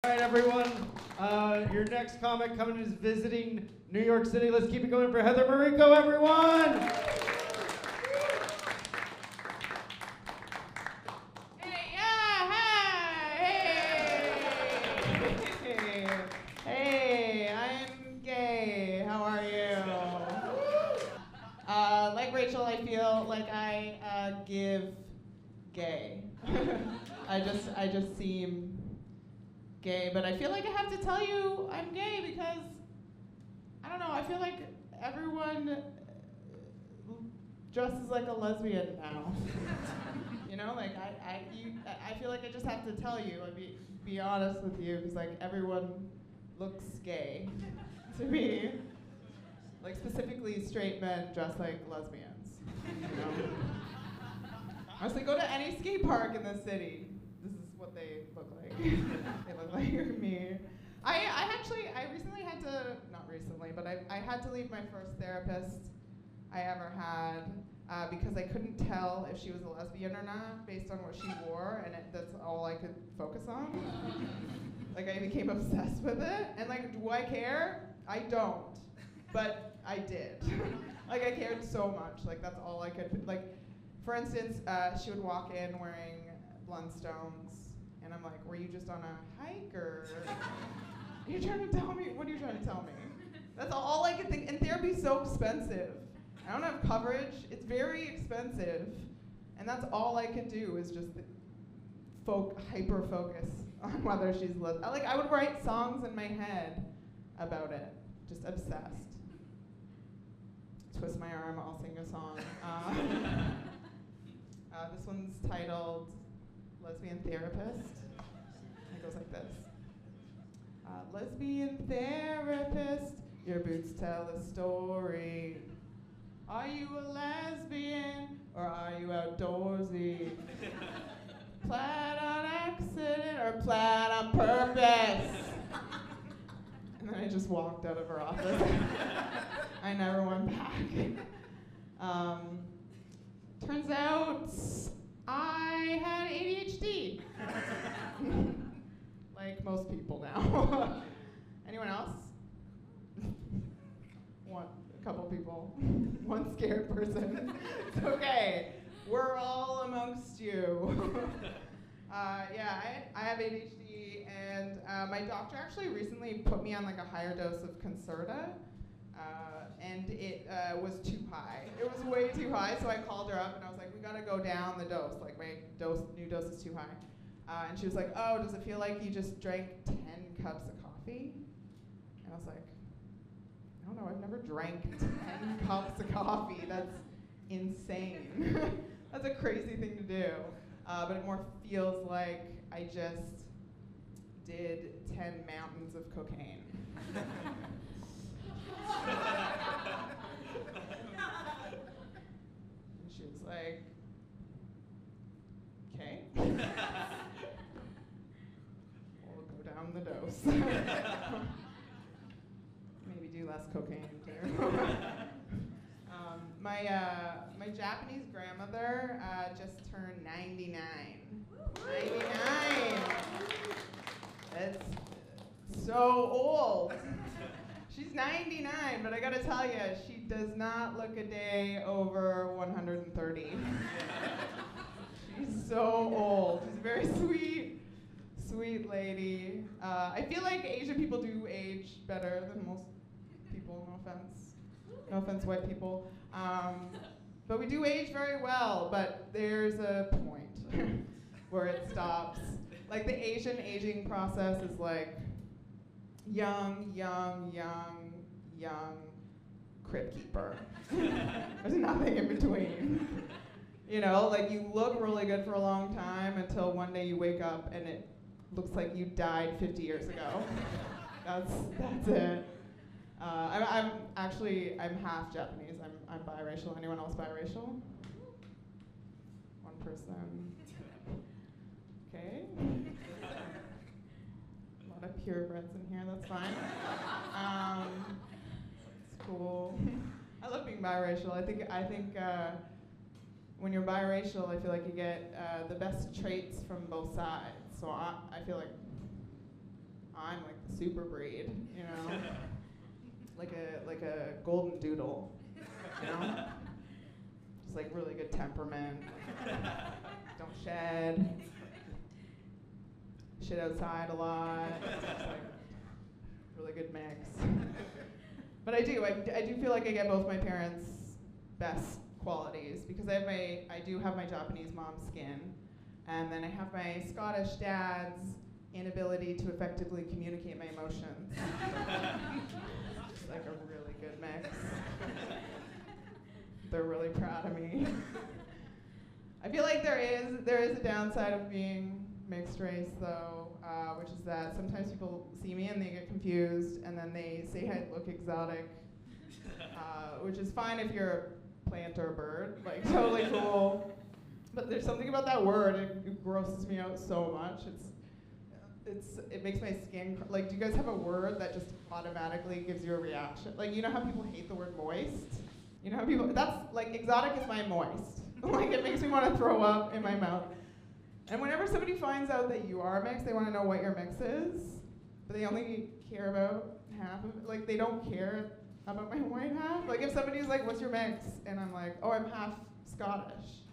All right, everyone. Your next comic coming is visiting New York City. Let's keep it going for Heather Mariko, everyone. Hey, yeah, hey, hey, I'm gay. How are you? Like Rachel, I feel like I give gay. I just seem gay, but I feel like I have to tell you I'm gay because I don't know. I feel like everyone dresses like a lesbian now. You know, like I feel like I just have to tell you. I'd be honest with you, because like everyone looks gay to me. Like specifically, straight men dress like lesbians. You know? Honestly, go to any skate park in the city. This is what they look like. They look like me. I recently had to, not recently, but I had to leave my first therapist I ever had because I couldn't tell if she was a lesbian or not based on what she wore, and that's all I could focus on. Like, I became obsessed with it, and like, do I care? I don't, but I did. Like, I cared so much. Like, that's all I could, like, for instance, she would walk in wearing Blundstones, and I'm like, were you just on a hike, or you're trying to tell me, what are you trying to tell me? That's all I could think, and therapy's so expensive. I don't have coverage, it's very expensive, and that's all I could do is just hyper-focus on whether she's lesbian. Like, I would write songs in my head about it, just obsessed. Twist my arm, I'll sing a song. This one's titled Lesbian Therapist. It goes like this. Lesbian therapist, your boots tell a story. Are you a lesbian or are you outdoorsy? Plaid on accident or plaid on purpose? And then I just walked out of her office. I never went back. Turns out I had ADHD. Like most people now. Anyone else? A couple people. One scared person. It's okay. We're all amongst you. Yeah, I have ADHD, and my doctor actually recently put me on like a higher dose of Concerta. And it was too high. It was way too high, so I called her up and I was like, we gotta go down the dose. Like, my new dose is too high. And she was like, oh, does it feel like you just drank 10 cups of coffee? And I was like, I don't know, I've never drank 10 cups of coffee. That's insane. That's a crazy thing to do. But it more feels like I just did 10 mountains of cocaine. And she was like, okay. We'll go down the dose. Maybe do less cocaine too. My Japanese grandmother just turned 99. 99! That's so old. She's 99, but I gotta tell you, she does not look a day over 130. She's so old. She's a very sweet lady. I feel like Asian people do age better than most people, no offense. No offense, white people. But we do age very well, but there's a point where it stops. Like, the Asian aging process is like young, crypt keeper. There's nothing in between. You know, like, you look really good for a long time until one day you wake up and it looks like you died 50 years ago. That's it. I'm half Japanese. I'm biracial. Anyone else biracial? One person. Okay. A lot of purebreds in here. That's fine. It's cool. I love being biracial. I think when you're biracial, I feel like you get the best traits from both sides. So I feel like I'm like the super breed, you know, like a golden doodle, you know, just like really good temperament, don't shed, shit outside a lot, just like really good mix. But I do feel like I get both my parents' best qualities because I do have my Japanese mom's skin, and then I have my Scottish dad's inability to effectively communicate my emotions. It's like a really good mix. They're really proud of me. I feel like there is a downside of being mixed race though, which is that sometimes people see me and they get confused and then they say I look exotic, which is fine if you're a plant or a bird, like totally cool. But there's something about that word, it grosses me out so much. It makes my skin, like, do you guys have a word that just automatically gives you a reaction? Like, you know how people hate the word moist? You know how people, that's, like, exotic is my moist. Like, it makes me want to throw up in my mouth. And whenever somebody finds out that you are mixed, they want to know what your mix is, but they only care about half of it. Like, they don't care about my white half. Like, if somebody's like, what's your mix? And I'm like, oh, I'm half Scottish.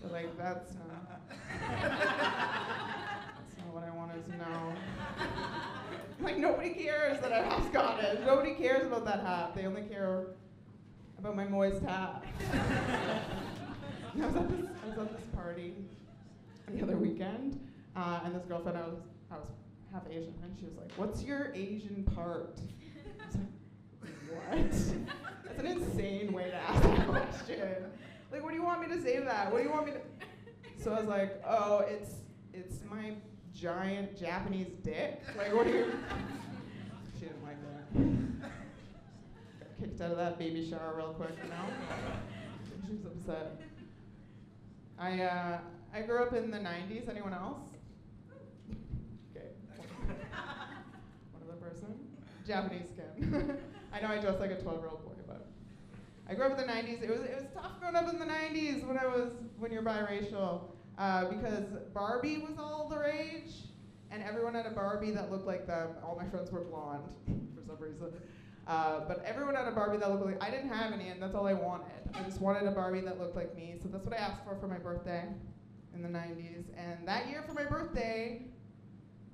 They're like, that's not what I wanted to know. Like, nobody cares that I'm half Scottish. Nobody cares about that half. They only care about my moist half. I was at this party the other weekend, and this girlfriend, I was half Asian, and she was like, what's your Asian part? I was like, what? That's an insane way to ask a question. Like, what do you want me to say to that? What do you want me to? So I was like, oh, it's my giant Japanese dick. Like, what do you? She didn't like that. Got kicked out of that baby shower real quick, you know? She was upset. I grew up in the 90s. Anyone else? Okay. One other person. Japanese skin. I know I dress like a 12-year-old boy, but I grew up in the 90s. It was tough growing up in the 90s when you're biracial, because Barbie was all the rage, and everyone had a Barbie that looked like them. All my friends were blonde for some reason. But everyone had a Barbie that looked like, I didn't have any, and that's all I wanted. I just wanted a Barbie that looked like me, so that's what I asked for my birthday in the 90s. And that year for my birthday,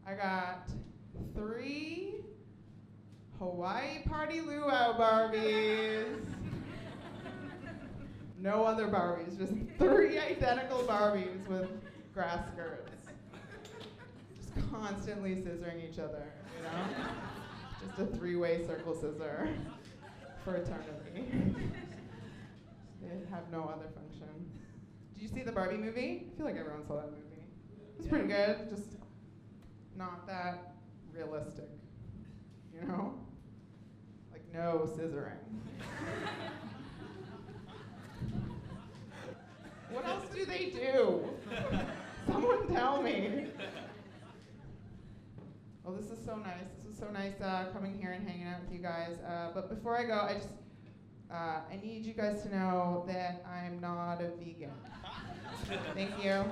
I got 3 Hawaii Party Luau Barbies. No other Barbies, just 3 identical Barbies with grass skirts. Just constantly scissoring each other, you know? Just a 3-way circle scissor for eternity. They have no other function. Did you see the Barbie movie? I feel like everyone saw that movie. It was pretty good, just not that realistic, you know? Like, no scissoring. What else do they do? Someone tell me. Well, this is so nice. This was so nice coming here and hanging out with you guys. But before I go, I need you guys to know that I'm not a vegan. Thank you.